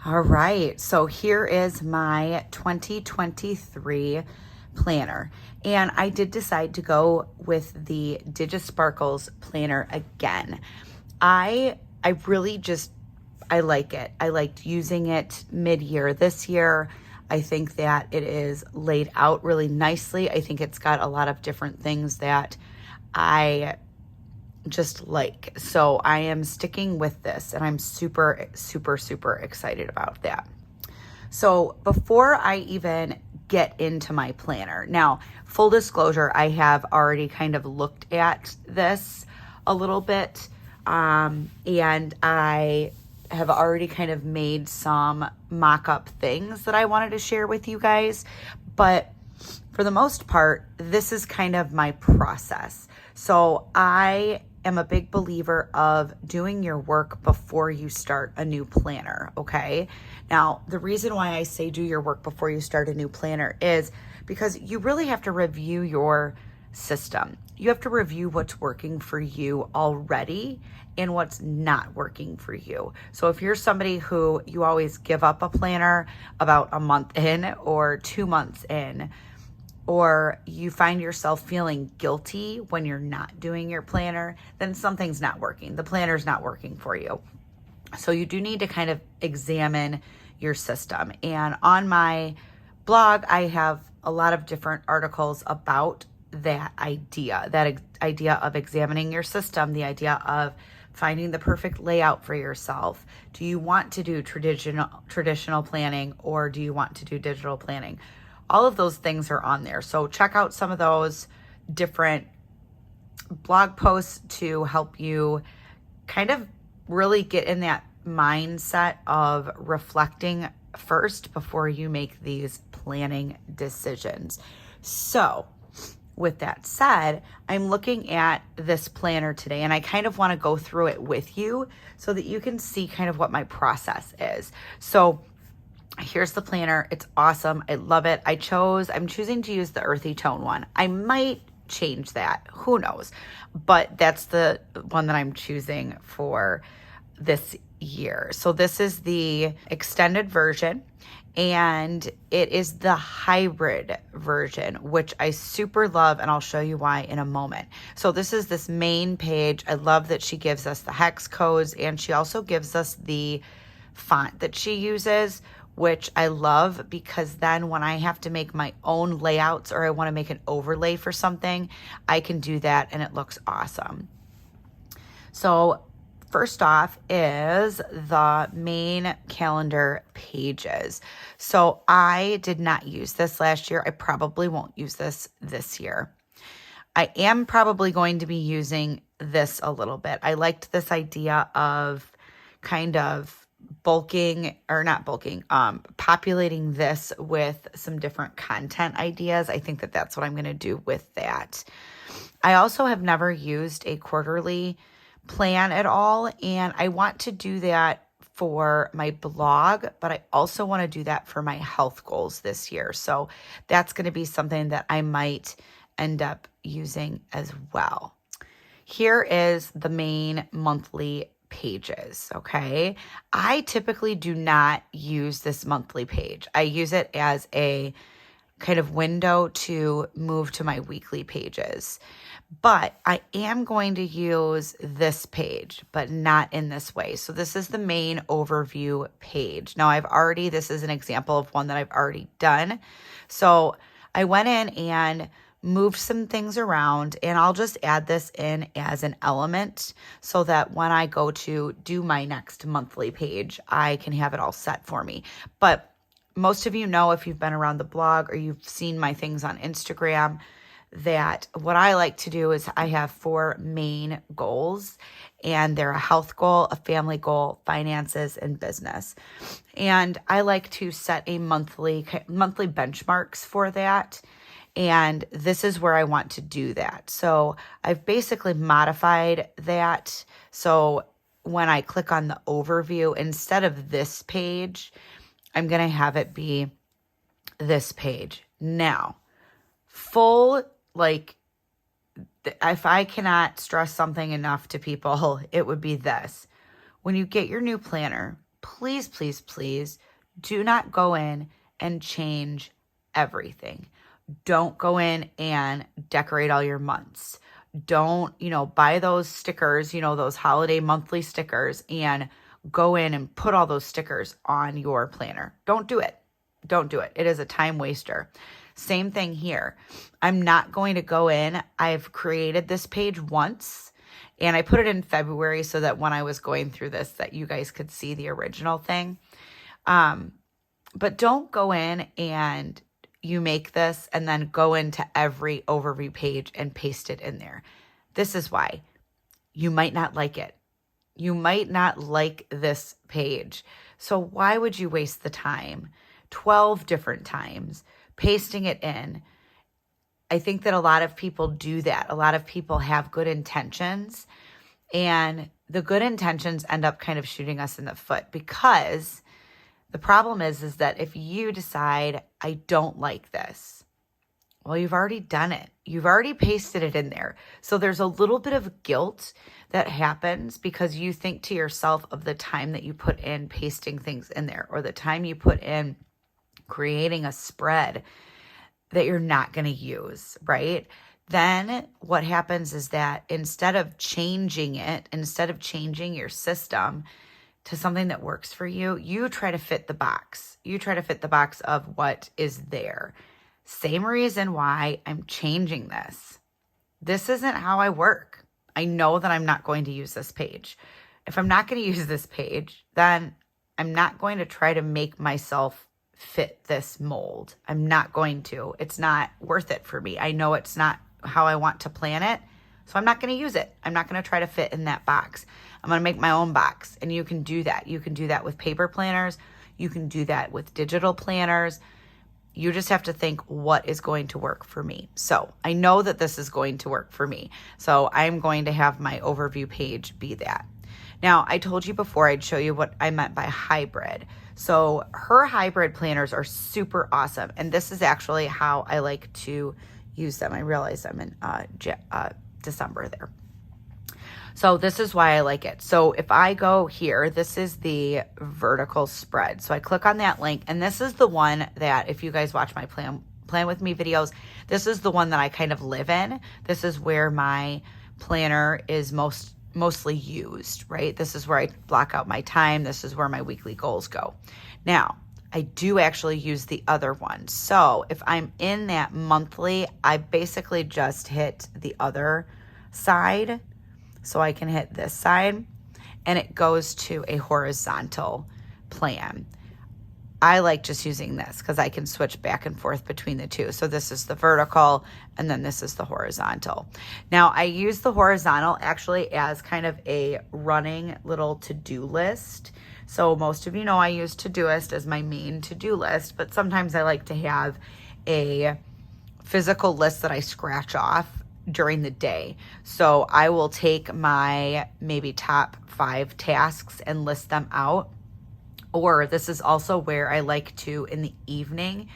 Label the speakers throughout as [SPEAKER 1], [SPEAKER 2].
[SPEAKER 1] All right, so here is my 2023 planner. And I did decide to go with the DigiSparkles planner again. I really just I like it. I liked using it mid-year this year. I think that it is laid out really nicely. I think it's got a lot of different things that I just like. So I am sticking with this and I'm super, super, super excited about that. So before I even get into my planner, now, full disclosure, I have already kind of looked at this a little bit, and I have already kind of made some mock-up things that I wanted to share with you guys. But for the most part, this is kind of my process. So I am a big believer of doing your work before you start a new planner, okay? Now, the reason why I say do your work before you start a new planner is because you really have to review your system. You have to review what's working for you already and what's not working for you. So if you're somebody who you always give up a planner about a month in or 2 months in, or you find yourself feeling guilty when you're not doing your planner, then something's not working. The planner's not working for you. So you do need to kind of examine your system. And on my blog, I have a lot of different articles about that idea of examining your system, the idea of finding the perfect layout for yourself. Do you want to do traditional planning, or do you want to do digital planning? All of those things are on there. So check out some of those different blog posts to help you kind of really get in that mindset of reflecting first before you make these planning decisions. So with that said, I'm looking at this planner today and I kind of want to go through it with you so that you can see kind of what my process is. So here's the planner. It's awesome. I love it. I'm choosing to use the earthy tone one. I might change that. Who knows? But that's the one that I'm choosing for this year. So this is the extended version and it is the hybrid version, which I super love, and I'll show you why in a moment. So this is this main page. I love that she gives us the hex codes and she also gives us the font that she uses, which I love because then when I have to make my own layouts or I want to make an overlay for something, I can do that and it looks awesome. So first off is the main calendar pages. So I did not use this last year. I probably won't use this year. I am probably going to be using this a little bit. I liked this idea of kind of populating this with some different content ideas. I think that that's what I'm going to do with that. I also have never used a quarterly plan at all, and I want to do that for my blog, but I also want to do that for my health goals this year. So that's going to be something that I might end up using as well. Here is the main monthly pages, okay? I typically do not use this monthly page. I use it as a kind of window to move to my weekly pages. But I am going to use this page, but not in this way. So this is the main overview page. Now this is an example of one that I've already done. So I went in and moved some things around, and I'll just add this in as an element so that when I go to do my next monthly page, I can have it all set for me. But most of you know, if you've been around the blog or you've seen my things on Instagram, that what I like to do is I have 4 main goals, and they're a health goal, a family goal, finances, and business. And I like to set a monthly benchmarks for that. And this is where I want to do that. So I've basically modified that. So when I click on the overview, instead of this page, I'm going to have it be this page. Now, if I cannot stress something enough to people, it would be this. When you get your new planner, please, please, please do not go in and change everything. Don't go in and decorate all your months. Don't, buy those stickers, those holiday monthly stickers, and go in and put all those stickers on your planner. Don't do it. Don't do it. It is a time waster. Same thing here. I'm not going to go in. I've created this page once, and I put it in February so that when I was going through this, that you guys could see the original thing. But don't go in and you make this and then go into every overview page and paste it in there. This is why. You might not like it. You might not like this page. So why would you waste the time 12 different times pasting it in? I think that a lot of people do that. A lot of people have good intentions, and the good intentions end up kind of shooting us in the foot, because the problem is that if you decide, I don't like this, well, you've already done it. You've already pasted it in there. So there's a little bit of guilt that happens because you think to yourself of the time that you put in pasting things in there, or the time you put in creating a spread that you're not going to use, right? Then what happens is that instead of changing your system to something that works for you, you try to fit the box. You try to fit the box of what is there. Same reason why I'm changing this. This isn't how I work. I know that I'm not going to use this page. If I'm not going to use this page, then I'm not going to try to make myself fit this mold. I'm not going to. It's not worth it for me. I know it's not how I want to plan it, so I'm not going to use it. I'm not going to try to fit in that box. I'm going to make my own box, and you can do that. You can do that with paper planners. You can do that with digital planners. You just have to think, what is going to work for me? So I know that this is going to work for me. So I'm going to have my overview page be that. Now, I told you before I'd show you what I meant by hybrid. So her hybrid planners are super awesome. And this is actually how I like to use them. I realize I'm in December there. So this is why I like it. So if I go here, this is the vertical spread. So I click on that link, and this is the one that, if you guys watch my plan with me videos, this is the one that I kind of live in. This is where my planner is mostly used, right? This is where I block out my time. This is where my weekly goals go. Now, I do actually use the other one. So if I'm in that monthly, I basically just hit the other side. So I can hit this side, and it goes to a horizontal plan. I like just using this because I can switch back and forth between the two. So this is the vertical, and then this is the horizontal. Now, I use the horizontal actually as kind of a running little to-do list. So most of you know I use Todoist as my main to-do list, but sometimes I like to have a physical list that I scratch off during the day. So I will take my maybe top 5 tasks and list them out. Or this is also where I like to, in the evening,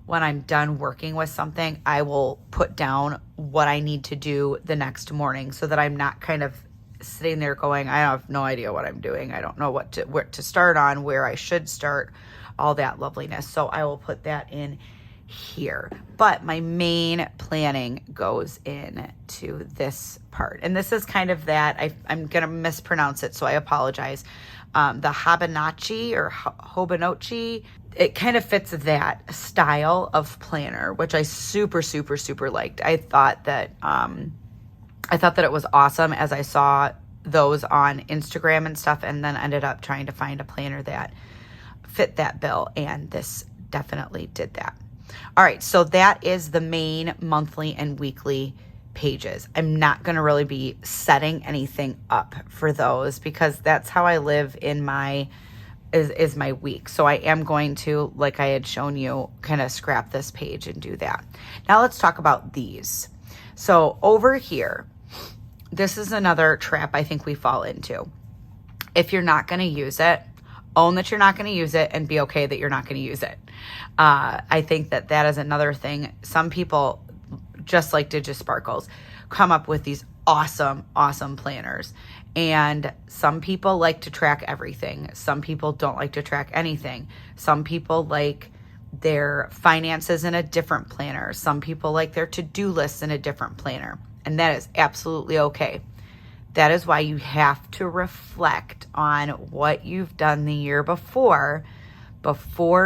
[SPEAKER 1] when I'm done working with something, I will put down what I need to do the next morning so that I'm not kind of sitting there going, I have no idea what I'm doing. I don't know where to start on, where I should start, all that loveliness. So I will put that in here. But my main planning goes into this part. And this is kind of that, I'm going to mispronounce it, so I apologize. The Hobonacci or Hobonacci, it kind of fits that style of planner, which I super, super, super liked. I thought that it was awesome as I saw those on Instagram and stuff, and then ended up trying to find a planner that fit that bill, and this definitely did that. All right, so that is the main monthly and weekly pages. I'm not going to really be setting anything up for those because that's how I live in my week. So I am going to, like I had shown you, kind of scrap this page and do that. Now let's talk about these. So over here, this is another trap I think we fall into. If you're not going to use it, own that you're not going to use it and be okay that you're not going to use it. I think that is another thing. Some people, just like DigiSparkles, come up with these awesome planners. And some people like to track everything. Some people don't like to track anything. Some people like their finances in a different planner. Some people like their to-do lists in a different planner. And that is absolutely okay. That is why you have to reflect on what you've done the year before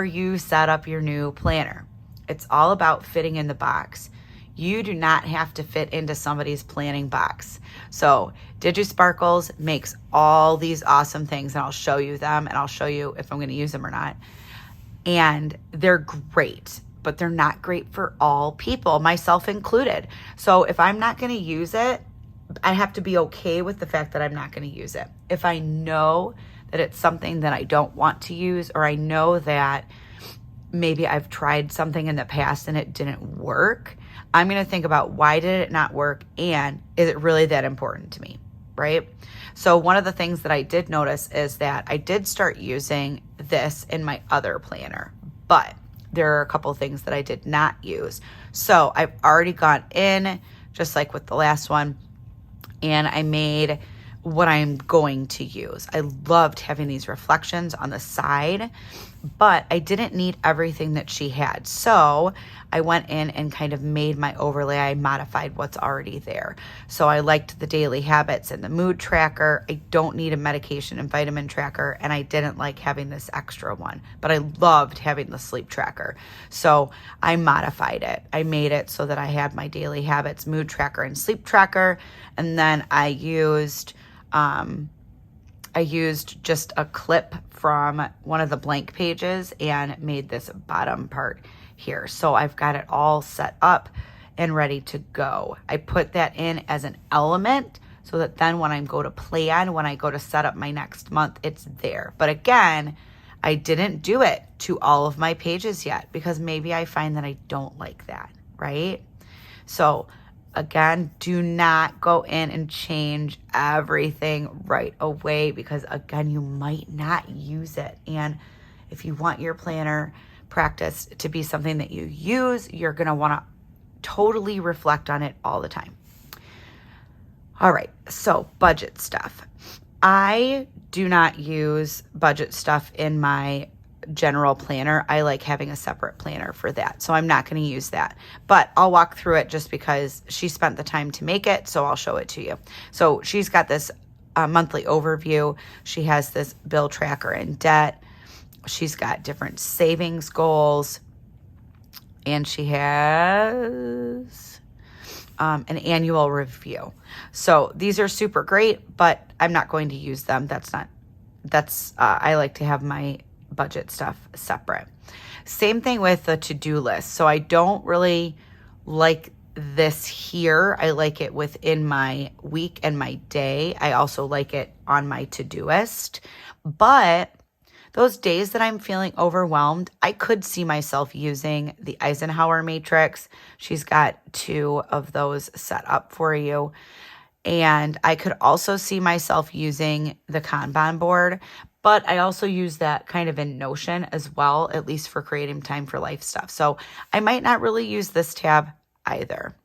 [SPEAKER 1] you set up your new planner. It's all about fitting in the box. You do not have to fit into somebody's planning box. So DigiSparkles makes all these awesome things, and I'll show you them, and I'll show you if I'm going to use them or not. And they're great, but they're not great for all people, myself included. So if I'm not going to use it, I have to be okay with the fact that I'm not going to use it. If I know that it's something that I don't want to use, or I know that maybe I've tried something in the past and it didn't work, I'm going to think about why did it not work, and is it really that important to me, right? So one of the things that I did notice is that I did start using this in my other planner, but there are a couple of things that I did not use. So I've already gone in, just like with the last one, and I made what I'm going to use. I loved having these reflections on the side, but I didn't need everything that she had. So I went in and kind of made my overlay. I modified what's already there. So I liked the daily habits and the mood tracker. I don't need a medication and vitamin tracker, and I didn't like having this extra one, but I loved having the sleep tracker. So I modified it. I made it so that I had my daily habits, mood tracker, and sleep tracker. And then I used just a clip from one of the blank pages and made this bottom part here. So I've got it all set up and ready to go. I put that in as an element so that then when I go to plan, when I go to set up my next month, it's there. But again, I didn't do it to all of my pages yet because maybe I find that I don't like that, right? So again, do not go in and change everything right away because, again, you might not use it. And if you want your planner practice to be something that you use, you're going to want to totally reflect on it all the time. All right, so budget stuff. I do not use budget stuff in my general planner. I like having a separate planner for that. So I'm not going to use that, but I'll walk through it just because she spent the time to make it. So I'll show it to you. So she's got this monthly overview. She has this bill tracker and debt. She's got different savings goals, and she has an annual review. So these are super great, but I'm not going to use them. I like to have my budget stuff separate. Same thing with the to-do list. So I don't really like this here. I like it within my week and my day. I also like it on my to-doist. But those days that I'm feeling overwhelmed, I could see myself using the Eisenhower matrix. She's got 2 of those set up for you. And I could also see myself using the Kanban board, but I also use that kind of in Notion as well, at least for creating time for life stuff. So I might not really use this tab either.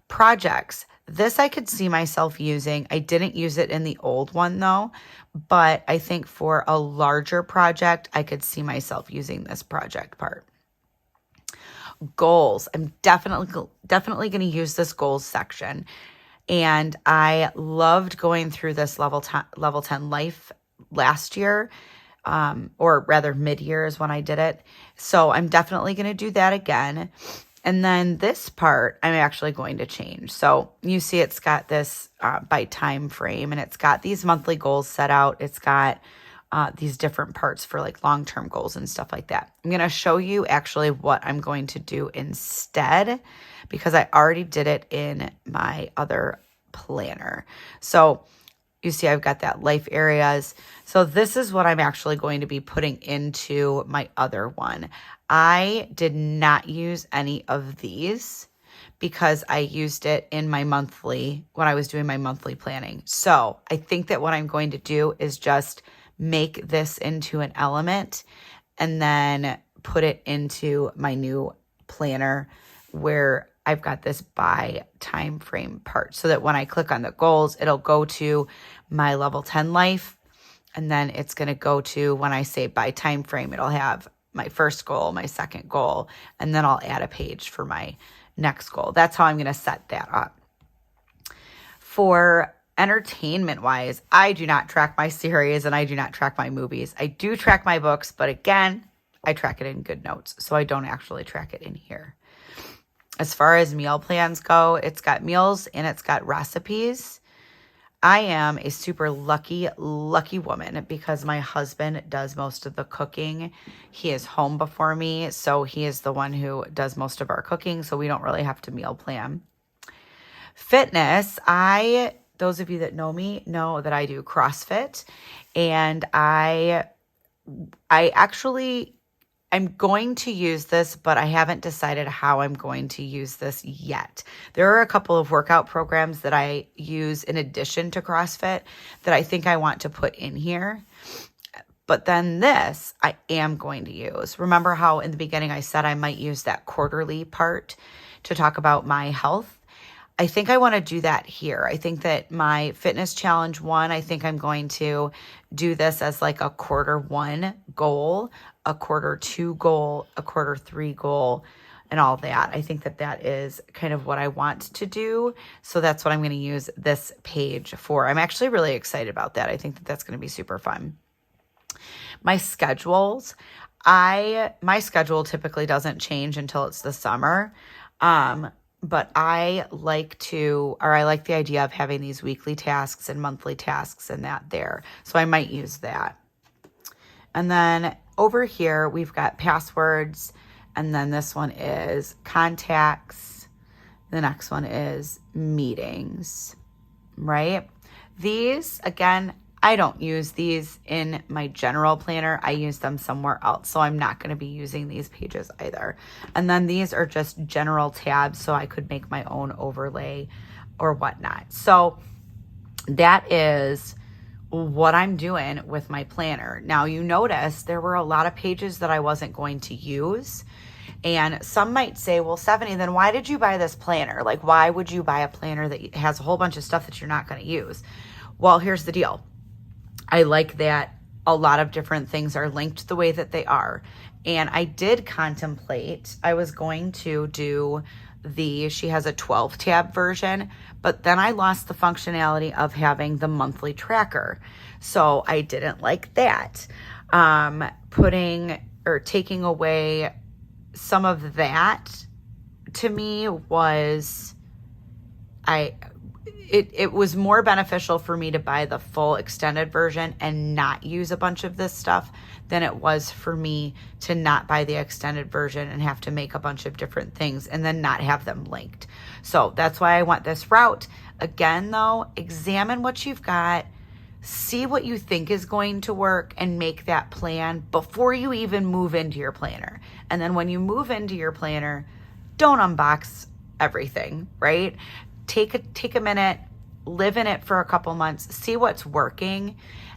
[SPEAKER 1] Projects. This I could see myself using. I didn't use it in the old one though, but I think for a larger project, I could see myself using this project part. Goals. I'm definitely going to use this goals section. And I loved going through this level 10 life last year, or rather mid-year is when I did it. So I'm definitely going to do that again. And then this part, I'm actually going to change. So you see it's got this by time frame, and it's got these monthly goals set out. It's got these different parts for like long-term goals and stuff like that. I'm going to show you actually what I'm going to do instead because I already did it in my other planner. So you see I've got that life areas. So this is what I'm actually going to be putting into my other one. I did not use any of these because I used it in my monthly, when I was doing my monthly planning. So I think that what I'm going to do is just make this into an element and then put it into my new planner where I've got this by time frame part so that when I click on the goals, it'll go to my level 10 life. And then it's going to go to, when I say by time frame, it'll have my first goal, my second goal, and then I'll add a page for my next goal. That's how I'm going to set that up. For entertainment wise, I do not track my series and I do not track my movies. I do track my books, but again, I track it in GoodNotes, so I don't actually track it in here. As far as meal plans go, it's got meals and it's got recipes. I am a super lucky woman because my husband does most of the cooking. He is home before me, so he is the one who does most of our cooking, so we don't really have to meal plan. Fitness, those of you that know me know that I do CrossFit, and I'm going to use this, but I haven't decided how I'm going to use this yet. There are a couple of workout programs that I use in addition to CrossFit that I think I want to put in here. But then this I am going to use. Remember how in the beginning I said I might use that quarterly part to talk about my health? I think I want to do that here. I think that my fitness challenge one, I think I'm going to do this as like a quarter 1 goal, a quarter 2 goal, a quarter 3 goal, and all that. I think that that is kind of what I want to do. So that's what I'm going to use this page for. I'm actually really excited about that. I think that that's going to be super fun. My schedules, my schedule typically doesn't change until it's the summer. But I like the idea of having these weekly tasks and monthly tasks and that there. So I might use that. And then over here, we've got passwords. And then this one is contacts. The next one is meetings, right? These, again, I don't use these in my general planner. I use them somewhere else. So I'm not going to be using these pages either. And then these are just general tabs so I could make my own overlay or whatnot. So that is what I'm doing with my planner. Now you notice there were a lot of pages that I wasn't going to use. And some might say, well, Stephanie, then why did you buy this planner? Like, why would you buy a planner that has a whole bunch of stuff that you're not going to use? Well, here's the deal. I like that a lot of different things are linked the way that they are. And I did contemplate, I was going to do she has a 12 tab version, but then I lost the functionality of having the monthly tracker. So I didn't like that. Taking away some of that to me was, it was more beneficial for me to buy the full extended version and not use a bunch of this stuff than it was for me to not buy the extended version and have to make a bunch of different things and then not have them linked. So that's why I want this route. Again, though, examine what you've got, see what you think is going to work, and make that plan before you even move into your planner. And then when you move into your planner, don't unbox everything, right? Take a minute, live in it for a couple months, see what's working,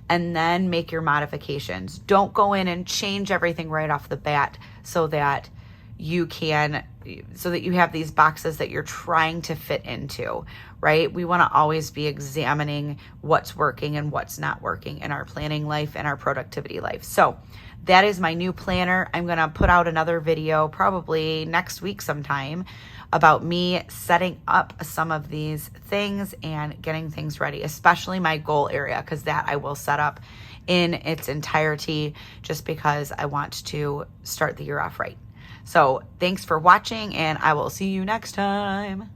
[SPEAKER 1] and then make your modifications. Don't go in and change everything right off the bat so that you have these boxes that you're trying to fit into, right? We want to always be examining what's working and what's not working in our planning life and our productivity life. So that is my new planner. I'm going to put out another video probably next week sometime about me setting up some of these things and getting things ready, especially my goal area, because that I will set up in its entirety just because I want to start the year off right. So thanks for watching, and I will see you next time.